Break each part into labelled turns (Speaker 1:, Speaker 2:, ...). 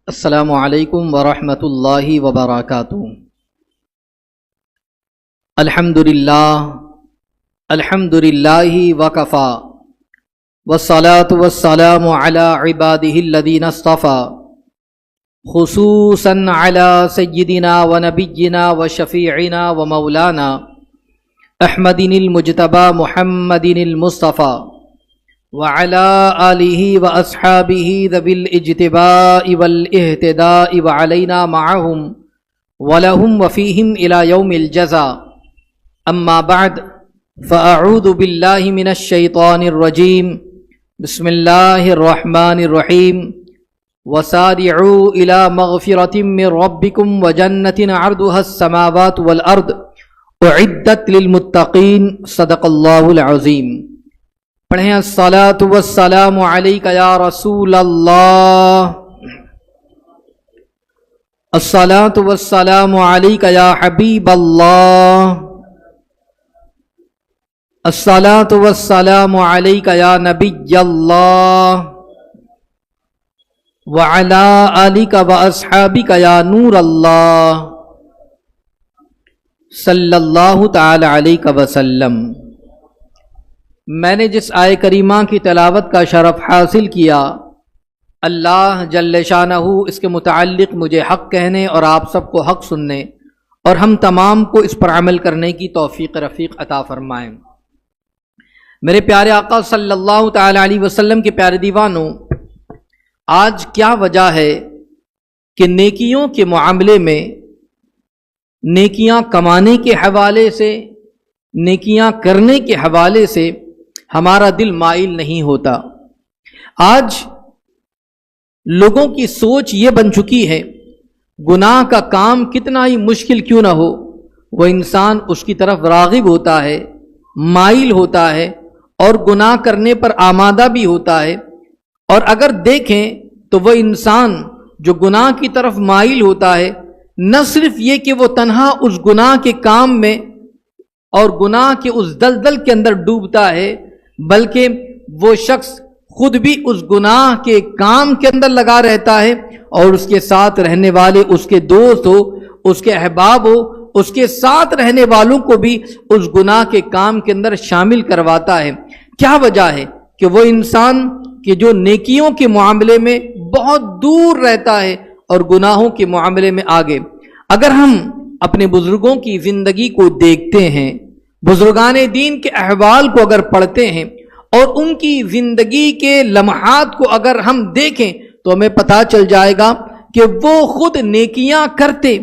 Speaker 1: السلام علیکم ورحمۃ اللہ وبرکاتہ۔ الحمد للہ وکفی والصلاة والسلام علی عباده الذین اصطفی، خصوصا علی سیدنا ونبینا وشفیعنا ومولانا احمد المجتبی محمد المصطفی وعلى آلہ واصحابہ ذوی الاجتباء والاہتداء وعلینا معہم ولہم وفیہم الی یوم الجزاء، اما بعد فاعوذ باللہ من الشیطان الرجیم، بسم اللہ الرحمن الرحیم، وسارعوا الی مغفرۃ من ربکم وجنۃ عرضها السماوات والارض اعدت للمتقین، صدق اللہ العظیم۔ پڑھیں الصلاۃ والسلام علیک یا رسول اللہ، الصلاۃ والسلام علیک یا حبیب اللہ، الصلاۃ والسلام علیک یا نبی اللہ، وعلی آلک واصحابک یا نور اللہ، صلی اللہ تعالی علیہ وسلم۔ میں نے جس آیہ کریمہ کی تلاوت کا شرف حاصل کیا، اللہ جل شانہ اس کے متعلق مجھے حق کہنے اور آپ سب کو حق سننے اور ہم تمام کو اس پر عمل کرنے کی توفیق رفیق عطا فرمائیں۔ میرے پیارے آقا صلی اللہ تعالی علیہ وسلم کے پیارے دیوانوں، آج کیا وجہ ہے کہ نیکیوں کے معاملے میں، نیکیاں کمانے کے حوالے سے، نیکیاں کرنے کے حوالے سے ہمارا دل مائل نہیں ہوتا؟ آج لوگوں کی سوچ یہ بن چکی ہے، گناہ کا کام کتنا ہی مشکل کیوں نہ ہو، وہ انسان اس کی طرف راغب ہوتا ہے، مائل ہوتا ہے اور گناہ کرنے پر آمادہ بھی ہوتا ہے۔ اور اگر دیکھیں تو وہ انسان جو گناہ کی طرف مائل ہوتا ہے، نہ صرف یہ کہ وہ تنہا اس گناہ کے کام میں اور گناہ کے اس دلدل کے اندر ڈوبتا ہے، بلکہ وہ شخص خود بھی اس گناہ کے کام کے اندر لگا رہتا ہے اور اس کے ساتھ رہنے والے، اس کے دوست ہو، اس کے احباب ہو، اس کے ساتھ رہنے والوں کو بھی اس گناہ کے کام کے اندر شامل کرواتا ہے۔ کیا وجہ ہے کہ وہ انسان کہ جو نیکیوں کے معاملے میں بہت دور رہتا ہے اور گناہوں کے معاملے میں آگے۔ اگر ہم اپنے بزرگوں کی زندگی کو دیکھتے ہیں، بزرگان دین کے احوال کو اگر پڑھتے ہیں اور ان کی زندگی کے لمحات کو اگر ہم دیکھیں تو ہمیں پتہ چل جائے گا کہ وہ خود نیکیاں کرتے،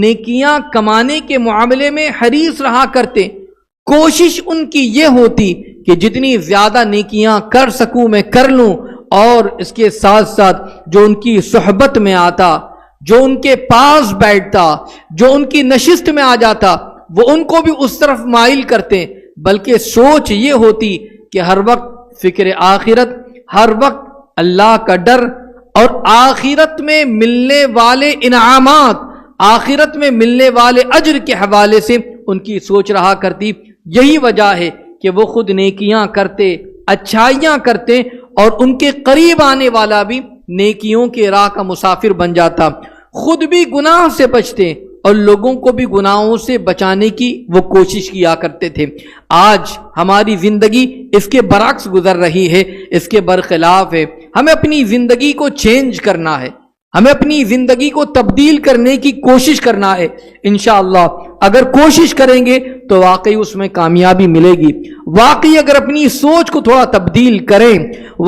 Speaker 1: نیکیاں کمانے کے معاملے میں حریص رہا کرتے۔ کوشش ان کی یہ ہوتی کہ جتنی زیادہ نیکیاں کر سکوں میں کر لوں، اور اس کے ساتھ ساتھ جو ان کی صحبت میں آتا، جو ان کے پاس بیٹھتا، جو ان کی نشست میں آ جاتا، وہ ان کو بھی اس طرف مائل کرتے۔ بلکہ سوچ یہ ہوتی کہ ہر وقت فکر آخرت، ہر وقت اللہ کا ڈر اور آخرت میں ملنے والے انعامات، آخرت میں ملنے والے اجر کے حوالے سے ان کی سوچ رہا کرتی۔ یہی وجہ ہے کہ وہ خود نیکیاں کرتے، اچھائیاں کرتے اور ان کے قریب آنے والا بھی نیکیوں کے راہ کا مسافر بن جاتا، خود بھی گناہ سے بچتے اور لوگوں کو بھی گناہوں سے بچانے کی وہ کوشش کیا کرتے تھے۔ آج ہماری زندگی اس کے برعکس گزر رہی ہے، اس کے برخلاف ہے۔ ہمیں اپنی زندگی کو چینج کرنا ہے، ہمیں اپنی زندگی کو تبدیل کرنے کی کوشش کرنا ہے۔ انشاءاللہ اگر کوشش کریں گے تو واقعی اس میں کامیابی ملے گی۔ واقعی اگر اپنی سوچ کو تھوڑا تبدیل کریں،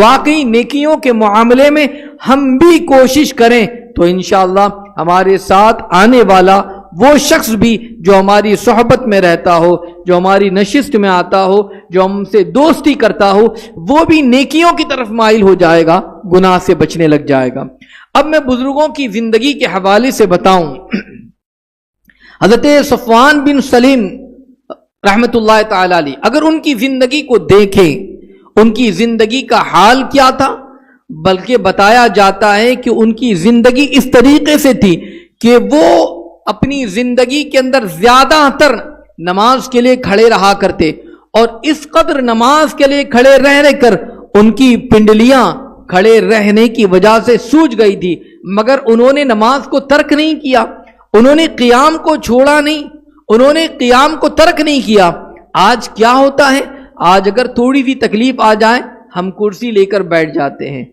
Speaker 1: واقعی نیکیوں کے معاملے میں ہم بھی کوشش کریں تو انشاءاللہ ہمارے ساتھ آنے والا وہ شخص بھی جو ہماری صحبت میں رہتا ہو، جو ہماری نشست میں آتا ہو، جو ہم سے دوستی کرتا ہو، وہ بھی نیکیوں کی طرف مائل ہو جائے گا، گناہ سے بچنے لگ جائے گا۔ اب میں بزرگوں کی زندگی کے حوالے سے بتاؤں۔ حضرت صفوان بن سلیم رحمت اللہ تعالی علیہ، اگر ان کی زندگی کو دیکھیں، ان کی زندگی کا حال کیا تھا، بلکہ بتایا جاتا ہے کہ ان کی زندگی اس طریقے سے تھی کہ وہ اپنی زندگی کے اندر زیادہ تر نماز کے لیے کھڑے رہا کرتے، اور اس قدر نماز کے لیے کھڑے رہ کر ان کی پنڈلیاں کھڑے رہنے کی وجہ سے سوج گئی تھی، مگر انہوں نے نماز کو ترک نہیں کیا، انہوں نے قیام کو چھوڑا نہیں، انہوں نے قیام کو ترک نہیں کیا۔ آج کیا ہوتا ہے، آج اگر تھوڑی سی تکلیف آ جائے ہم کرسی لے کر بیٹھ جاتے ہیں،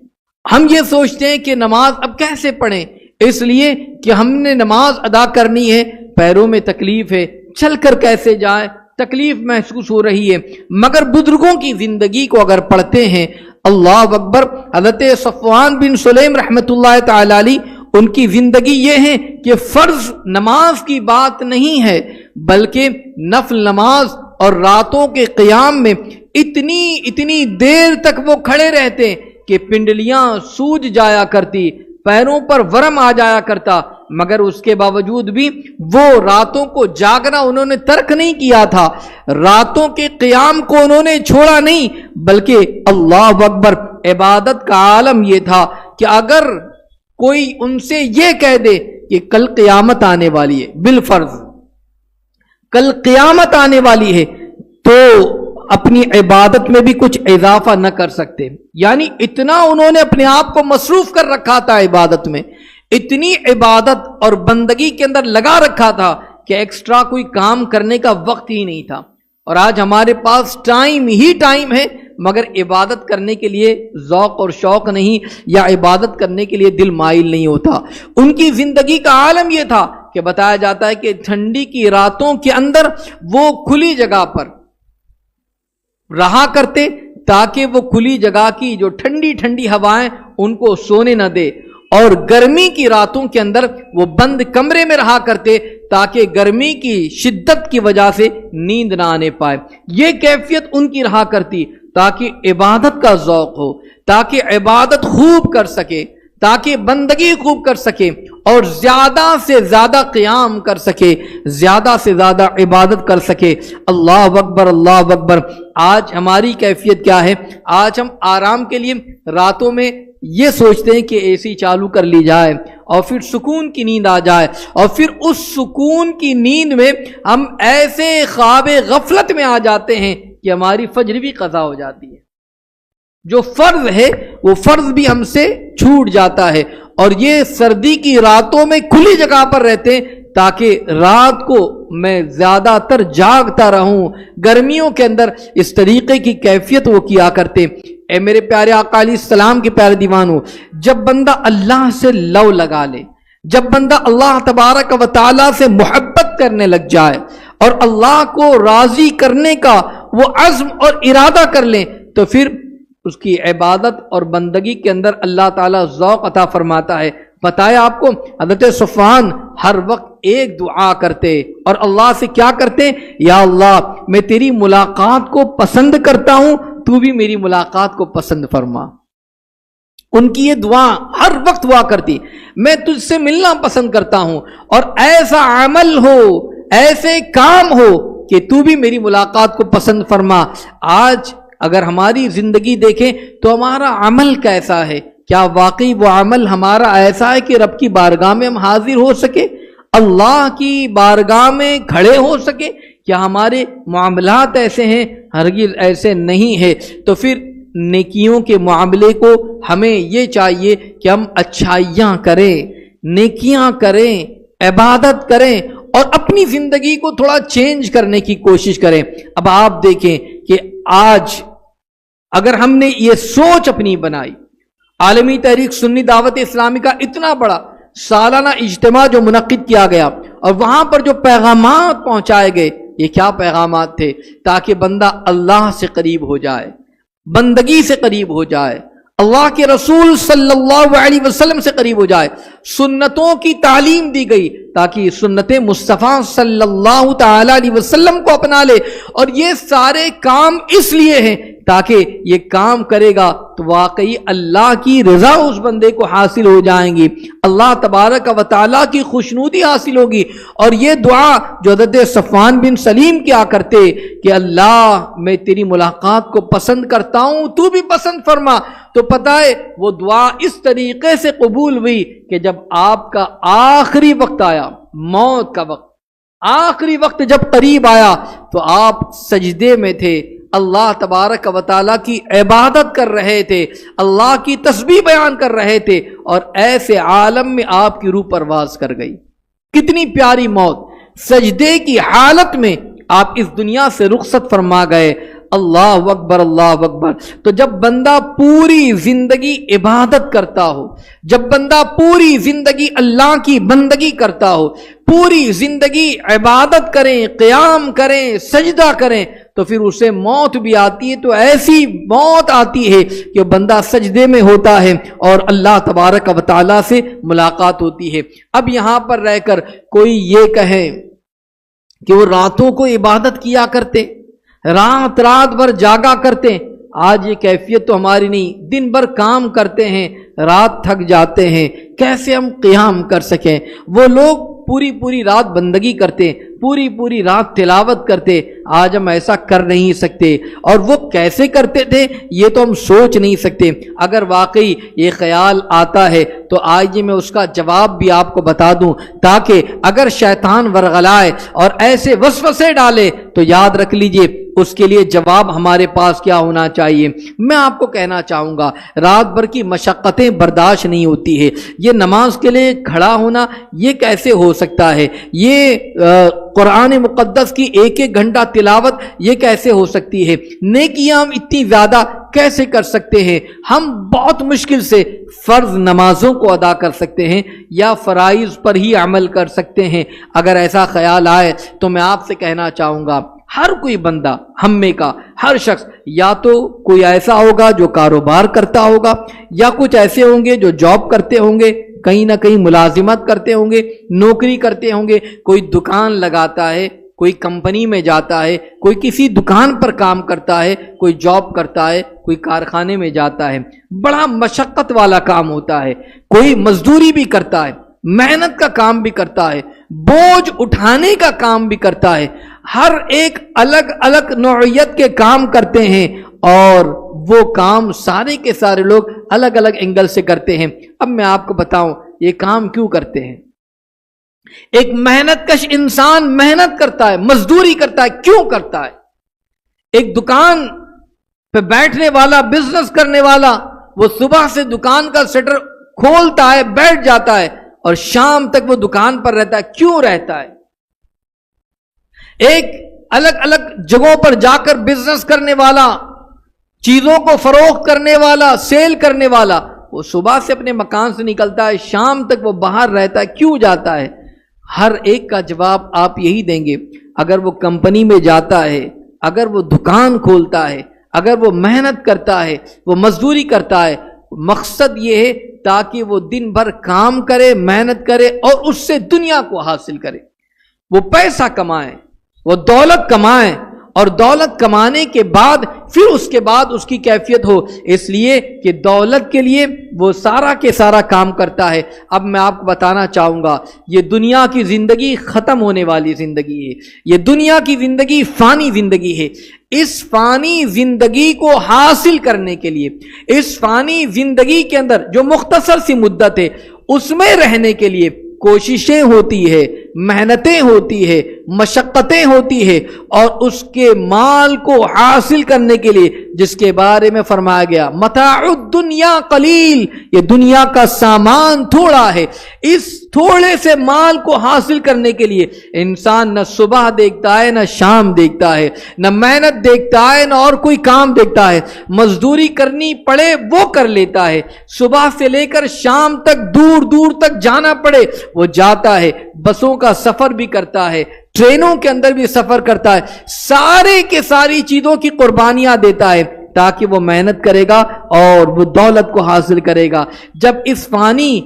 Speaker 1: ہم یہ سوچتے ہیں کہ نماز اب کیسے پڑھیں، اس لیے کہ ہم نے نماز ادا کرنی ہے، پیروں میں تکلیف ہے، چل کر کیسے جائے، تکلیف محسوس ہو رہی ہے۔ مگر بزرگوں کی زندگی کو اگر پڑھتے ہیں، اللہ اکبر، حضرت صفوان بن سلیم رحمۃ اللہ تعالی علیہ، ان کی زندگی یہ ہے کہ فرض نماز کی بات نہیں ہے، بلکہ نفل نماز اور راتوں کے قیام میں اتنی دیر تک وہ کھڑے رہتے کہ پنڈلیاں سوج جایا کرتی، پیروں پر ورم آ جایا کرتا، مگر اس کے باوجود بھی وہ راتوں کو جاگنا انہوں نے ترک نہیں کیا تھا، راتوں کے قیام کو انہوں نے چھوڑا نہیں، بلکہ اللہ اکبر، عبادت کا عالم یہ تھا کہ اگر کوئی ان سے یہ کہہ دے کہ کل قیامت آنے والی ہے، بالفرض کل قیامت آنے والی ہے، تو اپنی عبادت میں بھی کچھ اضافہ نہ کر سکتے، یعنی اتنا انہوں نے اپنے آپ کو مصروف کر رکھا تھا عبادت میں، اتنی عبادت اور بندگی کے اندر لگا رکھا تھا کہ ایکسٹرا کوئی کام کرنے کا وقت ہی نہیں تھا۔ اور آج ہمارے پاس ٹائم ہی ٹائم ہے، مگر عبادت کرنے کے لیے ذوق اور شوق نہیں، یا عبادت کرنے کے لیے دل مائل نہیں ہوتا۔ ان کی زندگی کا عالم یہ تھا کہ بتایا جاتا ہے کہ ٹھنڈی کی راتوں کے اندر وہ کھلی جگہ پر رہا کرتے تاکہ وہ کھلی جگہ کی جو ٹھنڈی ٹھنڈی ہوائیں ان کو سونے نہ دے، اور گرمی کی راتوں کے اندر وہ بند کمرے میں رہا کرتے تاکہ گرمی کی شدت کی وجہ سے نیند نہ آنے پائے۔ یہ کیفیت ان کی رہا کرتی تاکہ عبادت کا ذوق ہو، تاکہ عبادت خوب کر سکے، تاکہ بندگی خوب کر سکے، اور زیادہ سے زیادہ قیام کر سکے، زیادہ سے زیادہ عبادت کر سکے۔ اللہ اکبر، اللہ اکبر۔ آج ہماری کیفیت کیا ہے؟ آج ہم آرام کے لیے راتوں میں یہ سوچتے ہیں کہ اے سی چالو کر لی جائے اور پھر سکون کی نیند آ جائے، اور پھر اس سکون کی نیند میں ہم ایسے خواب غفلت میں آ جاتے ہیں کہ ہماری فجر بھی قضا ہو جاتی ہے، جو فرض ہے وہ فرض بھی ہم سے چھوٹ جاتا ہے۔ اور یہ سردی کی راتوں میں کھلی جگہ پر رہتے ہیں تاکہ رات کو میں زیادہ تر جاگتا رہوں، گرمیوں کے اندر اس طریقے کی کیفیت وہ کیا کرتے۔ اے میرے پیارے آقا علیہ السلام کے پیارے دیوانوں، جب بندہ اللہ سے لو لگا لے، جب بندہ اللہ تبارک و تعالیٰ سے محبت کرنے لگ جائے اور اللہ کو راضی کرنے کا وہ عزم اور ارادہ کر لیں، تو پھر اس کی عبادت اور بندگی کے اندر اللہ تعالیٰ ذوق عطا فرماتا ہے۔ بتایا آپ کو، حضرت صفوان ہر وقت ایک دعا کرتے اور اللہ سے کیا کرتے؟ یا اللہ، میں تیری ملاقات کو پسند کرتا ہوں، تو بھی میری ملاقات کو پسند فرما۔ ان کی یہ دعا ہر وقت ہوا کرتی، میں تجھ سے ملنا پسند کرتا ہوں، اور ایسا عمل ہو، ایسے کام ہو کہ تو بھی میری ملاقات کو پسند فرما۔ آج اگر ہماری زندگی دیکھیں تو ہمارا عمل کیسا ہے؟ کیا واقعی وہ عمل ہمارا ایسا ہے کہ رب کی بارگاہ میں ہم حاضر ہو سکے، اللہ کی بارگاہ میں کھڑے ہو سکے؟ کیا ہمارے معاملات ایسے ہیں؟ ہرگز ایسے نہیں ہے۔ تو پھر نیکیوں کے معاملے کو ہمیں یہ چاہیے کہ ہم اچھائیاں کریں، نیکیاں کریں، عبادت کریں، اور اپنی زندگی کو تھوڑا چینج کرنے کی کوشش کریں۔ اب آپ دیکھیں کہ آج اگر ہم نے یہ سوچ اپنی بنائی، عالمی تحریک سنی دعوت اسلامی کا اتنا بڑا سالانہ اجتماع جو منعقد کیا گیا، اور وہاں پر جو پیغامات پہنچائے گئے، یہ کیا پیغامات تھے؟ تاکہ بندہ اللہ سے قریب ہو جائے، بندگی سے قریب ہو جائے، اللہ کے رسول صلی اللہ علیہ وسلم سے قریب ہو جائے۔ سنتوں کی تعلیم دی گئی تاکہ سنت مصطفیٰ صلی اللہ تعالی علیہ وسلم کو اپنا لے، اور یہ سارے کام اس لیے ہیں تاکہ یہ کام کرے گا تو واقعی اللہ کی رضا اس بندے کو حاصل ہو جائیں گی، اللہ تبارک و تعالیٰ کی خوشنودی حاصل ہوگی۔ اور یہ دعا جو حضرت صفوان بن سلیم کیا کرتے کہ اللہ، میں تیری ملاقات کو پسند کرتا ہوں، تو بھی پسند فرما، تو پتہ ہے وہ دعا اس طریقے سے قبول ہوئی کہ جب آپ کا آخری وقت آیا، موت کا وقت، آخری وقت جب قریب آیا، تو آپ سجدے میں تھے، اللہ تبارک و تعالیٰ کی عبادت کر رہے تھے، اللہ کی تسبیح بیان کر رہے تھے، اور ایسے عالم میں آپ کی روح پرواز کر گئی. کتنی پیاری موت. سجدے کی حالت میں آپ اس دنیا سے رخصت فرما گئے. اللہ اکبر اللہ اکبر. تو جب بندہ پوری زندگی عبادت کرتا ہو، جب بندہ پوری زندگی اللہ کی بندگی کرتا ہو، پوری زندگی عبادت کریں، قیام کریں، سجدہ کریں، تو پھر اسے موت بھی آتی ہے تو ایسی موت آتی ہے کہ بندہ سجدے میں ہوتا ہے اور اللہ تبارک و تعالی سے ملاقات ہوتی ہے. اب یہاں پر رہ کر کوئی یہ کہے کہ وہ راتوں کو عبادت کیا کرتے، رات بھر جاگا کرتے. آج یہ کیفیت تو ہماری نہیں. دن بھر کام کرتے ہیں، رات تھک جاتے ہیں، کیسے ہم قیام کر سکیں؟ وہ لوگ پوری رات بندگی کرتے، پوری رات تلاوت کرتے. آج ہم ایسا کر نہیں سکتے. اور وہ کیسے کرتے تھے یہ تو ہم سوچ نہیں سکتے. اگر واقعی یہ خیال آتا ہے تو آج میں اس کا جواب بھی آپ کو بتا دوں، تاکہ اگر شیطان ورغلائے اور ایسے وسوسے ڈالے تو یاد رکھ لیجئے اس کے لیے جواب ہمارے پاس کیا ہونا چاہیے. میں آپ کو کہنا چاہوں گا، رات بھر کی مشقتیں برداشت نہیں ہوتی ہے. یہ نماز کے لیے کھڑا ہونا یہ کیسے ہو سکتا ہے؟ یہ قرآن مقدس کی ایک گھنٹہ تلاوت یہ کیسے ہو سکتی ہے؟ نیکیاں ہم اتنی زیادہ کیسے کر سکتے ہیں؟ ہم بہت مشکل سے فرض نمازوں کو ادا کر سکتے ہیں یا فرائض پر ہی عمل کر سکتے ہیں. اگر ایسا خیال آئے تو میں آپ سے کہنا چاہوں گا، ہر کوئی بندہ، ہم میں کا ہر شخص، یا تو کوئی ایسا ہوگا جو کاروبار کرتا ہوگا، یا کچھ ایسے ہوں گے جو جاب کرتے ہوں گے، کہیں نہ کہیں ملازمت کرتے ہوں گے، نوکری کرتے ہوں گے، کوئی دکان لگاتا ہے، کوئی کمپنی میں جاتا ہے، کوئی کسی دکان پر کام کرتا ہے، کوئی جاب کرتا ہے، کوئی کارخانے میں جاتا ہے. بڑا مشقت والا کام ہوتا ہے. کوئی مزدوری بھی کرتا ہے، محنت کا کام بھی کرتا ہے، بوجھ اٹھانے کا کام بھی کرتا ہے. ہر ایک الگ الگ نوعیت کے کام کرتے ہیں اور وہ کام سارے کے سارے لوگ الگ الگ اینگل سے کرتے ہیں. اب میں آپ کو بتاؤں یہ کام کیوں کرتے ہیں. ایک محنت کش انسان محنت کرتا ہے، مزدوری کرتا ہے. کیوں کرتا ہے؟ ایک دکان پہ بیٹھنے والا، بزنس کرنے والا، وہ صبح سے دکان کا شٹر کھولتا ہے، بیٹھ جاتا ہے اور شام تک وہ دکان پر رہتا ہے. کیوں رہتا ہے؟ ایک الگ الگ جگہوں پر جا کر بزنس کرنے والا، چیزوں کو فروخت کرنے والا، سیل کرنے والا، وہ صبح سے اپنے مکان سے نکلتا ہے، شام تک وہ باہر رہتا ہے. کیوں جاتا ہے؟ ہر ایک کا جواب آپ یہی دیں گے. اگر وہ کمپنی میں جاتا ہے، اگر وہ دکان کھولتا ہے، اگر وہ محنت کرتا ہے، وہ مزدوری کرتا ہے، مقصد یہ ہے تاکہ وہ دن بھر کام کرے، محنت کرے اور اس سے دنیا کو حاصل کرے. وہ پیسہ کمائے، وہ دولت کمائے، اور دولت کمانے کے بعد پھر اس کے بعد اس کی کیفیت ہو، اس لیے کہ دولت کے لیے وہ سارا کے سارا کام کرتا ہے. اب میں آپ کو بتانا چاہوں گا، یہ دنیا کی زندگی ختم ہونے والی زندگی ہے. یہ دنیا کی زندگی فانی زندگی ہے. اس فانی زندگی کو حاصل کرنے کے لیے، اس فانی زندگی کے اندر جو مختصر سی مدت ہے اس میں رہنے کے لیے کوششیں ہوتی ہے، محنتیں ہوتی ہے، مشقتیں ہوتی ہے، اور اس کے مال کو حاصل کرنے کے لیے جس کے بارے میں فرمایا گیا متاع الدنیا قلیل، یہ دنیا کا سامان تھوڑا ہے. اس تھوڑے سے مال کو حاصل کرنے کے لیے انسان نہ صبح دیکھتا ہے، نہ شام دیکھتا ہے، نہ محنت دیکھتا ہے، نہ اور کوئی کام دیکھتا ہے. مزدوری کرنی پڑے وہ کر لیتا ہے، صبح سے لے کر شام تک دور دور تک جانا پڑے وہ جاتا ہے. بسوں کا سفر بھی کرتا ہے، ٹرینوں کے اندر بھی سفر کرتا ہے. سارے کے ساری چیزوں کی قربانیاں دیتا ہے تاکہ وہ محنت کرے گا اور وہ دولت کو حاصل کرے گا. جب اس فانی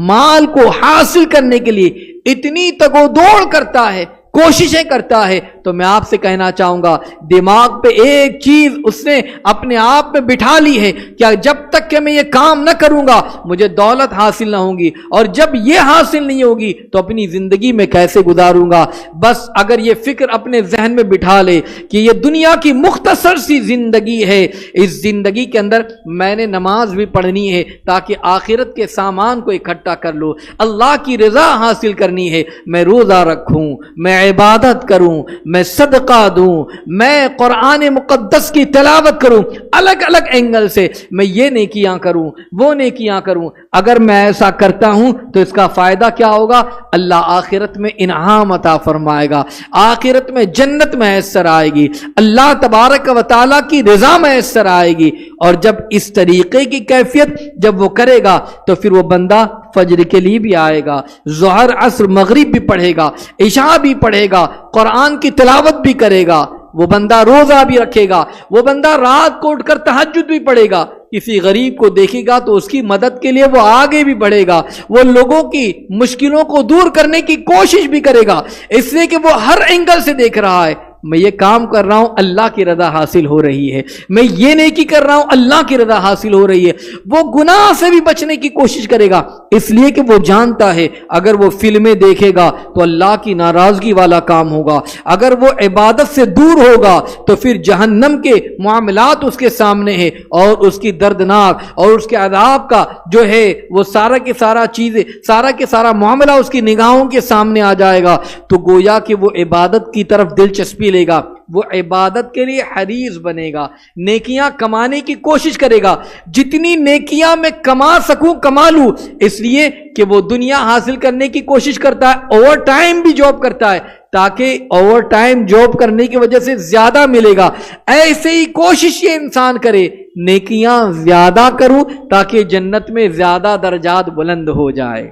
Speaker 1: مال کو حاصل کرنے کے لیے اتنی تگو دوڑ کرتا ہے، کوششیں کرتا ہے، تو میں آپ سے کہنا چاہوں گا دماغ پہ ایک چیز اس نے اپنے آپ میں بٹھا لی ہے، کیا جب تک کہ میں یہ کام نہ کروں گا مجھے دولت حاصل نہ ہوگی، اور جب یہ حاصل نہیں ہوگی تو اپنی زندگی میں کیسے گزاروں گا. بس اگر یہ فکر اپنے ذہن میں بٹھا لے کہ یہ دنیا کی مختصر سی زندگی ہے، اس زندگی کے اندر میں نے نماز بھی پڑھنی ہے تاکہ آخرت کے سامان کو اکٹھا کر لو، اللہ کی رضا حاصل کرنی ہے، میں روزہ رکھوں، میں عبادت کروں، میں صدقہ دوں، میں قرآن مقدس کی تلاوت کروں، الگ الگ اینگل سے میں یہ نیکیاں کروں، وہ نیکیاں کروں. اگر میں ایسا کرتا ہوں تو اس کا فائدہ کیا ہوگا؟ اللہ آخرت میں انعام عطا فرمائے گا، آخرت میں جنت میسر آئے گی، اللہ تبارک و تعالیٰ کی رضا میسر آئے گی۔ اور جب اس طریقے کی کیفیت جب وہ کرے گا تو پھر وہ بندہ فجر کے لیے بھی آئے گا، ظہر عصر مغرب بھی پڑھے گا، عشاء بھی پڑھے گا، قرآن کی تلاوت بھی کرے گا، وہ بندہ روزہ بھی رکھے گا، وہ بندہ رات کو اٹھ کر تہجد بھی پڑھے گا، کسی غریب کو دیکھے گا تو اس کی مدد کے لیے وہ آگے بھی بڑھے گا، وہ لوگوں کی مشکلوں کو دور کرنے کی کوشش بھی کرے گا، اس لیے کہ وہ ہر اینگل سے دیکھ رہا ہے میں یہ کام کر رہا ہوں اللہ کی رضا حاصل ہو رہی ہے، میں یہ نیکی کر رہا ہوں اللہ کی رضا حاصل ہو رہی ہے۔ وہ گناہ سے بھی بچنے کی کوشش کرے گا، اس لیے کہ وہ جانتا ہے اگر وہ فلمیں دیکھے گا تو اللہ کی ناراضگی والا کام ہوگا، اگر وہ عبادت سے دور ہوگا تو پھر جہنم کے معاملات اس کے سامنے ہے، اور اس کی دردناک اور اس کے عذاب کا جو ہے وہ سارا کے سارا چیزیں، سارا کے سارا معاملہ اس کی نگاہوں کے سامنے آ جائے گا، تو گویا کہ وہ عبادت کی طرف دلچسپی لے گا، وہ عبادت کے لیے حریص بنے گا، نیکیاں کمانے کی کوشش کرے گا، جتنی نیکیاں میں کما سکوں کما لوں، اس لیے کہ وہ دنیا حاصل کرنے کی کوشش کرتا ہے، اوور ٹائم بھی جاب کرتا ہے تاکہ اوور ٹائم جاب کرنے کی وجہ سے زیادہ ملے گا۔ ایسے ہی کوشش یہ انسان کرے نیکیاں زیادہ کروں تاکہ جنت میں زیادہ درجات بلند ہو جائے۔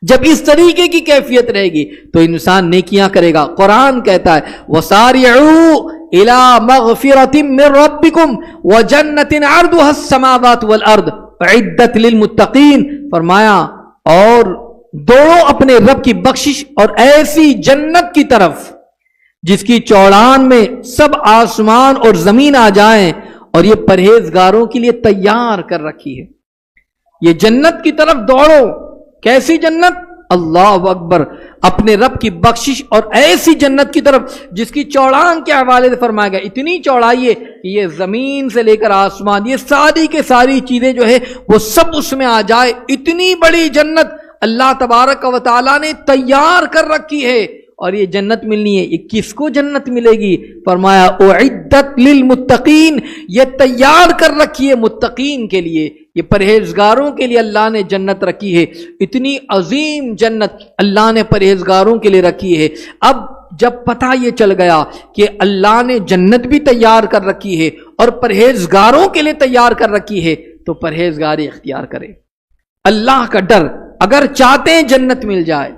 Speaker 1: جب اس طریقے کی کیفیت رہے گی تو انسان نیکیاں کرے گا۔ قرآن کہتا ہے وَسَارِعُوا إِلَى مَغْفِرَةٍ مِّن رَبِّكُمْ وَجَنَّةٍ عَرْضُهَا السَّمَاوَاتُ وَالْأَرْضُ أُعِدَّتْ لِلْمُتَّقِينَ، فرمایا اور دوڑو اپنے رب کی بخشش اور ایسی جنت کی طرف جس کی چوڑان میں سب آسمان اور زمین آ جائیں، اور یہ پرہیزگاروں کے لیے تیار کر رکھی ہے۔ یہ جنت کی طرف دوڑو۔ کیسی جنت؟ اللہ اکبر، اپنے رب کی بخشش اور ایسی جنت کی طرف جس کی چوڑان کے حوالے سے فرمایا گیا اتنی چوڑائی ہے کہ یہ زمین سے لے کر آسمان، یہ ساری کے ساری چیزیں جو ہے وہ سب اس میں آ جائے، اتنی بڑی جنت اللہ تبارک و تعالیٰ نے تیار کر رکھی ہے۔ اور یہ جنت ملنی ہے، یہ کس کو جنت ملے گی؟ فرمایا اعدت للمتقین، یہ تیار کر رکھی ہے متقین کے لیے، یہ پرہیزگاروں کے لیے اللہ نے جنت رکھی ہے۔ اتنی عظیم جنت اللہ نے پرہیزگاروں کے لیے رکھی ہے۔ اب جب پتہ یہ چل گیا کہ اللہ نے جنت بھی تیار کر رکھی ہے اور پرہیزگاروں کے لیے تیار کر رکھی ہے تو پرہیزگاری اختیار کرے، اللہ کا ڈر۔ اگر چاہتے ہیں جنت مل جائے،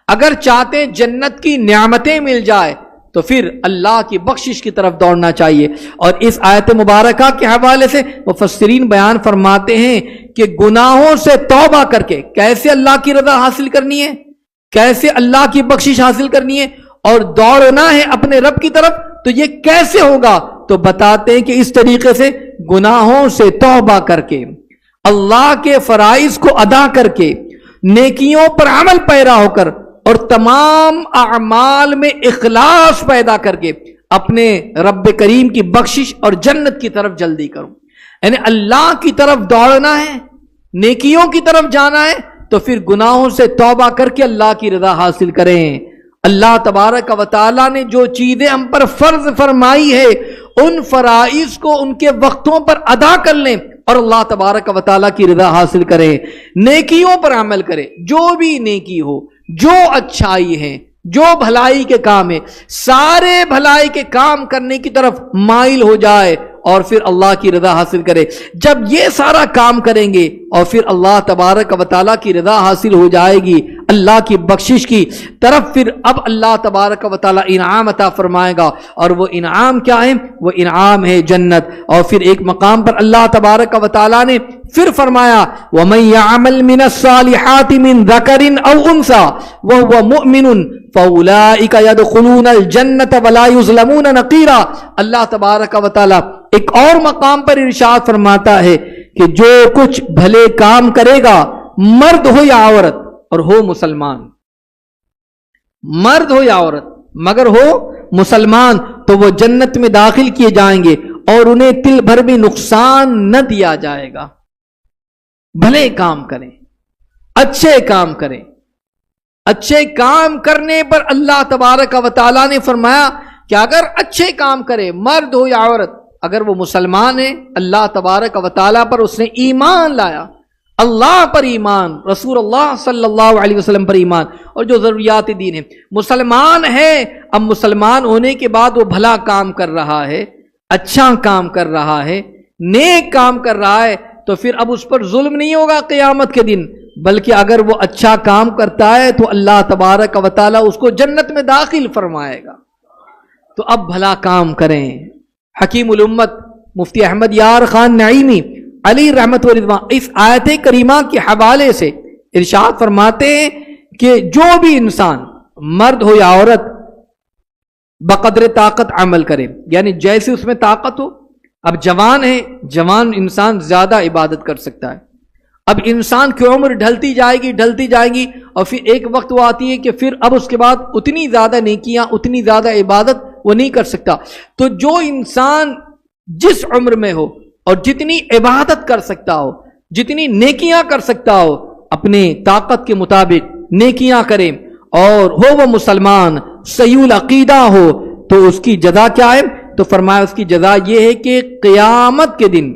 Speaker 1: اگر چاہتے ہیں جنت کی نعمتیں مل جائے تو پھر اللہ کی بخشش کی طرف دوڑنا چاہیے۔ اور اس آیت مبارکہ کے حوالے سے مفسرین بیان فرماتے ہیں کہ گناہوں سے توبہ کر کے کیسے اللہ کی رضا حاصل کرنی ہے، کیسے اللہ کی بخشش حاصل کرنی ہے اور دوڑنا ہے اپنے رب کی طرف، تو یہ کیسے ہوگا؟ تو بتاتے ہیں کہ اس طریقے سے گناہوں سے توبہ کر کے، اللہ کے فرائض کو ادا کر کے، نیکیوں پر عمل پیرا ہو کر اور تمام اعمال میں اخلاص پیدا کر کے اپنے رب کریم کی بخشش اور جنت کی طرف جلدی کروں۔ یعنی اللہ کی طرف دوڑنا ہے، نیکیوں کی طرف جانا ہے، تو پھر گناہوں سے توبہ کر کے اللہ کی رضا حاصل کریں۔ اللہ تبارک و تعالیٰ نے جو چیزیں ہم پر فرض فرمائی ہے ان فرائض کو ان کے وقتوں پر ادا کر لیں اور اللہ تبارک و تعالیٰ کی رضا حاصل کریں، نیکیوں پر عمل کریں، جو بھی نیکی ہو، جو اچھائی ہے، جو بھلائی کے کام ہے، سارے بھلائی کے کام کرنے کی طرف مائل ہو جائے اور پھر اللہ کی رضا حاصل کرے۔ جب یہ سارا کام کریں گے اور پھر اللہ تبارک و تعالیٰ کی رضا حاصل ہو جائے گی، اللہ کی بخشش کی طرف پھر اب اللہ تبارک و تعالیٰ انعام عطا فرمائے گا، اور وہ انعام کیا ہے؟ وہ انعام ہے جنت۔ اور پھر ایک مقام پر اللہ تبارک و تعالیٰ نے پھر فرمایا وَمَن يَعْمَلْ مِنَ الصَّالِحَاتِ مِن ذَكَرٍ أَوْ أُنثَىٰ وَهُوَ مُؤْمِنٌ فَأُولَٰئِكَ يَدْخُلُونَ الْجَنَّةَ وَلَا يُظْلَمُونَ نَقِيرًا۔ اللہ تبارک و تعالیٰ ایک اور مقام پر ارشاد فرماتا ہے کہ جو کچھ بھلے کام کرے گا، مرد ہو یا عورت اور ہو مسلمان، مرد ہو یا عورت مگر ہو مسلمان، تو وہ جنت میں داخل کیے جائیں گے اور انہیں تل بھر بھی نقصان نہ دیا جائے گا۔ بھلے کام کریں، اچھے کام کریں، اچھے کام کرنے پر اللہ تبارک و تعالیٰ نے فرمایا کہ اگر اچھے کام کرے، مرد ہو یا عورت، اگر وہ مسلمان ہے، اللہ تبارک و تعالیٰ پر اس نے ایمان لایا، اللہ پر ایمان، رسول اللہ صلی اللہ علیہ وسلم پر ایمان، اور جو ضروریات دین ہے. مسلمان ہے، اب مسلمان ہونے کے بعد وہ بھلا کام کر رہا ہے، اچھا کام کر رہا ہے، نیک کام کر رہا ہے، تو پھر اب اس پر ظلم نہیں ہوگا قیامت کے دن، بلکہ اگر وہ اچھا کام کرتا ہے تو اللہ تبارک و تعالیٰ اس کو جنت میں داخل فرمائے گا. تو اب بھلا کام کریں. حکیم الامت مفتی احمد یار خان نعیمی علی رحمت و رضوان اس آیت کریمہ کے حوالے سے ارشاد فرماتے ہیں کہ جو بھی انسان مرد ہو یا عورت بقدر طاقت عمل کرے، یعنی جیسے اس میں طاقت ہو. اب جوان ہے، جوان انسان زیادہ عبادت کر سکتا ہے. اب انسان کی عمر ڈھلتی جائے گی اور پھر ایک وقت وہ آتی ہے کہ پھر اب اس کے بعد اتنی زیادہ نیکیاں، اتنی زیادہ عبادت وہ نہیں کر سکتا. تو جو انسان جس عمر میں ہو اور جتنی عبادت کر سکتا ہو، جتنی نیکیاں کر سکتا ہو، اپنے طاقت کے مطابق نیکیاں کرے، اور ہو وہ مسلمان صحیح العقیدہ ہو، تو اس کی جزا کیا ہے؟ تو فرمایا اس کی جزا یہ ہے کہ قیامت کے دن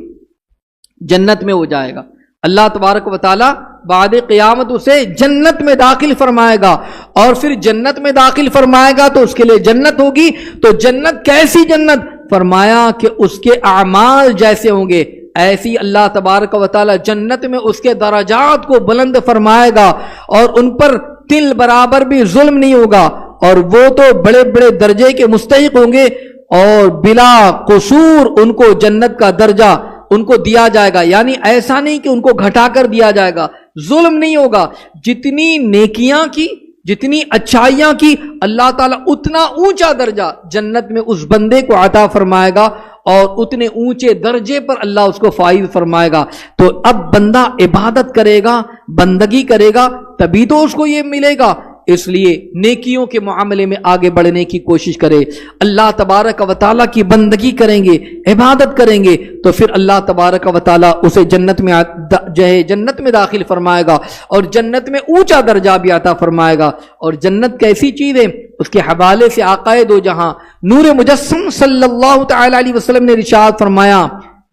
Speaker 1: جنت میں ہو جائے گا. اللہ تبارک و تعالی بعد قیامت اسے جنت میں داخل فرمائے گا، اور پھر جنت میں داخل فرمائے گا تو اس کے لیے جنت ہوگی. تو جنت کیسی جنت؟ فرمایا کہ اس کے اعمال جیسے ہوں گے ایسی اللہ تبارک و تعالی جنت میں اس کے درجات کو بلند فرمائے گا، اور ان پر تل برابر بھی ظلم نہیں ہوگا، اور وہ تو بڑے بڑے درجے کے مستحق ہوں گے، اور بلا قصور ان کو جنت کا درجہ ان کو دیا جائے گا. یعنی ایسا نہیں کہ ان کو گھٹا کر دیا جائے گا، ظلم نہیں ہوگا. جتنی نیکیاں کی، جتنی اچھائیاں کی، اللہ تعالیٰ اتنا اونچا درجہ جنت میں اس بندے کو عطا فرمائے گا، اور اتنے اونچے درجے پر اللہ اس کو فائز فرمائے گا. تو اب بندہ عبادت کرے گا، بندگی کرے گا، تبھی تو اس کو یہ ملے گا. اس لیے نیکیوں کے معاملے میں آگے بڑھنے کی کوشش کرے. اللہ تبارک و تعالیٰ کی بندگی کریں گے، عبادت کریں گے، تو پھر اللہ تبارک و تعالیٰ اسے جنت میں داخل فرمائے گا، اور جنت میں اونچا درجہ بھی عطا فرمائے گا. اور جنت کیسی چیز ہے؟ اس کے حوالے سے آقا دو جہاں نور مجسم صلی اللہ تعالی علیہ وسلم نے ارشاد فرمایا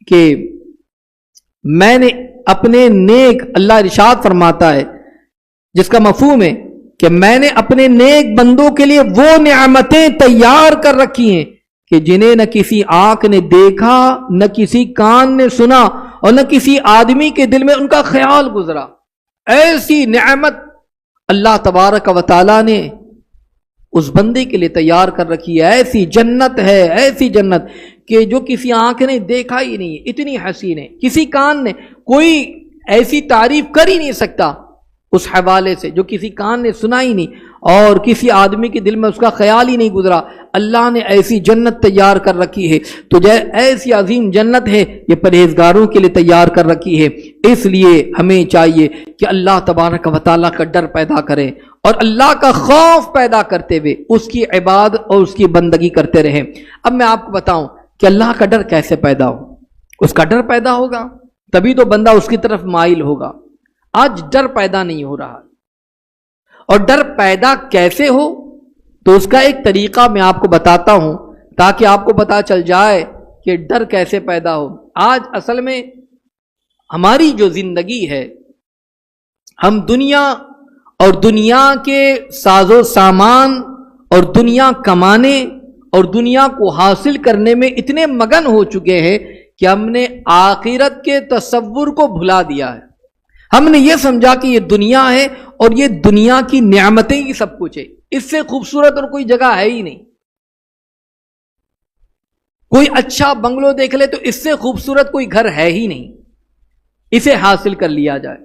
Speaker 1: کہ میں نے اپنے نیک، اللہ ارشاد فرماتا ہے جس کا مفہوم ہے کہ میں نے اپنے نیک بندوں کے لیے وہ نعمتیں تیار کر رکھی ہیں کہ جنہیں نہ کسی آنکھ نے دیکھا، نہ کسی کان نے سنا، اور نہ کسی آدمی کے دل میں ان کا خیال گزرا. ایسی نعمت اللہ تبارک و تعالیٰ نے اس بندے کے لیے تیار کر رکھی ہے. ایسی جنت ہے، ایسی جنت کہ جو کسی آنکھ نے دیکھا ہی نہیں، اتنی حسین ہے. کسی کان نے، کوئی ایسی تعریف کر ہی نہیں سکتا اس حوالے سے، جو کسی کان نے سنا ہی نہیں اور کسی آدمی کے دل میں اس کا خیال ہی نہیں گزرا. اللہ نے ایسی جنت تیار کر رکھی ہے. تو ایسی عظیم جنت ہے، یہ پرہیزگاروں کے لیے تیار کر رکھی ہے. اس لیے ہمیں چاہیے کہ اللہ تبارک و تعالیٰ کا ڈر پیدا کریں، اور اللہ کا خوف پیدا کرتے ہوئے اس کی عبادت اور اس کی بندگی کرتے رہیں. اب میں آپ کو بتاؤں کہ اللہ کا ڈر کیسے پیدا ہو. اس کا ڈر پیدا ہوگا تبھی تو بندہ اس کی طرف مائل ہوگا. آج ڈر پیدا نہیں ہو رہا، اور ڈر پیدا کیسے ہو تو اس کا ایک طریقہ میں آپ کو بتاتا ہوں تاکہ آپ کو پتہ چل جائے کہ ڈر کیسے پیدا ہو. آج اصل میں ہماری جو زندگی ہے، ہم دنیا اور دنیا کے ساز و سامان اور دنیا کمانے اور دنیا کو حاصل کرنے میں اتنے مگن ہو چکے ہیں کہ ہم نے آخرت کے تصور کو بھلا دیا ہے. ہم نے یہ سمجھا کہ یہ دنیا ہے اور یہ دنیا کی نعمتیں ہی سب کچھ ہے، اس سے خوبصورت اور کوئی جگہ ہے ہی نہیں. کوئی اچھا بنگلو دیکھ لے تو اس سے خوبصورت کوئی گھر ہے ہی نہیں، اسے حاصل کر لیا جائے.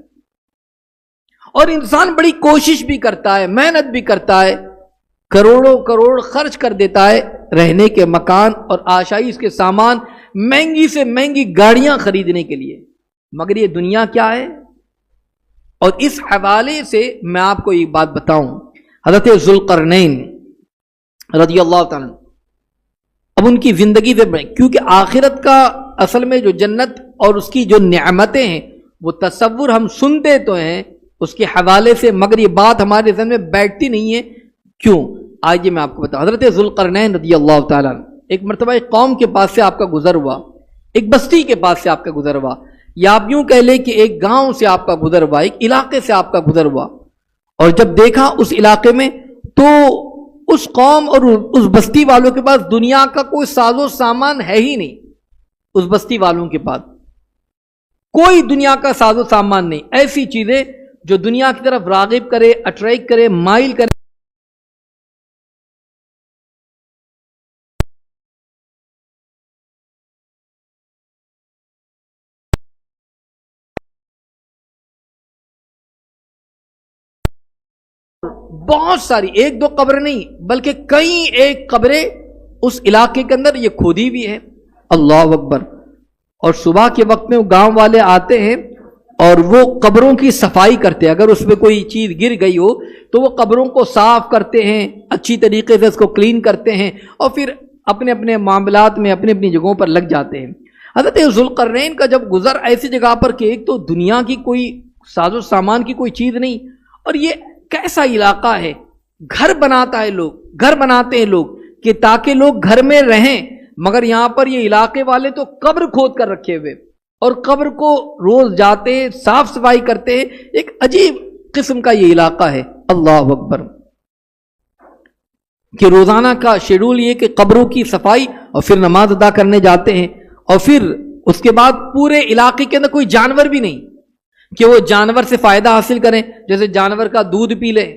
Speaker 1: اور انسان بڑی کوشش بھی کرتا ہے، محنت بھی کرتا ہے، کروڑوں کروڑ خرچ کر دیتا ہے رہنے کے مکان اور آشائش کے سامان، مہنگی سے مہنگی گاڑیاں خریدنے کے لیے. مگر یہ دنیا کیا ہے؟ اور اس حوالے سے میں آپ کو ایک بات بتاؤں. حضرت ذوالقرنین رضی اللہ تعالیٰ اب ان کی زندگی سے کیونکہ آخرت کا اصل میں جو جنت اور اس کی جو نعمتیں ہیں وہ تصور ہم سنتے تو ہیں اس کے حوالے سے، مگر یہ بات ہمارے ذہن میں بیٹھتی نہیں ہے. کیوں؟ آئیے میں آپ کو بتاؤں. حضرت ذوالقرنین رضی اللہ تعالیٰ ایک مرتبہ ایک قوم کے پاس سے آپ کا گزر ہوا، ایک بستی کے پاس سے آپ کا گزر ہوا. یا آپ یوں کہہ لیں کہ ایک گاؤں سے آپ کا گزر ہوا، ایک علاقے سے آپ کا گزر ہوا، اور جب دیکھا اس علاقے میں تو اس قوم اور اس بستی والوں کے پاس دنیا کا کوئی ساز و سامان ہے ہی نہیں. اس بستی والوں کے پاس کوئی دنیا کا ساز و سامان نہیں، ایسی چیزیں جو دنیا کی طرف راغب کرے، اٹریکٹ کرے، مائل کرے. بہت ساری، ایک دو قبر نہیں بلکہ کئی ایک قبریں اس علاقے کے اندر یہ کھودی بھی ہے. اللہ اکبر. اور صبح کے وقت میں وہ گاؤں والے آتے ہیں اور وہ قبروں کی صفائی کرتے ہیں. اگر اس میں کوئی چیز گر گئی ہو تو وہ قبروں کو صاف کرتے ہیں، اچھی طریقے سے اس کو کلین کرتے ہیں، اور پھر اپنے اپنے معاملات میں اپنی اپنی جگہوں پر لگ جاتے ہیں. حضرت ذوالقرنین کا جب گزر ایسی جگہ پر کہ ایک تو دنیا کی کوئی ساز و سامان کی کوئی چیز نہیں، اور یہ کیسا علاقہ ہے، گھر بناتا ہے لوگ، گھر بناتے ہیں لوگ کہ تاکہ لوگ گھر میں رہیں، مگر یہاں پر یہ علاقے والے تو قبر کھود کر رکھے ہوئے، اور قبر کو روز جاتے ہیں، صاف صفائی کرتے ہیں. ایک عجیب قسم کا یہ علاقہ ہے. اللہ اکبر. کہ روزانہ کا شیڈول یہ کہ قبروں کی صفائی اور پھر نماز ادا کرنے جاتے ہیں، اور پھر اس کے بعد پورے علاقے کے اندر کوئی جانور بھی نہیں کہ وہ جانور سے فائدہ حاصل کریں. جیسے جانور کا دودھ پی لیں،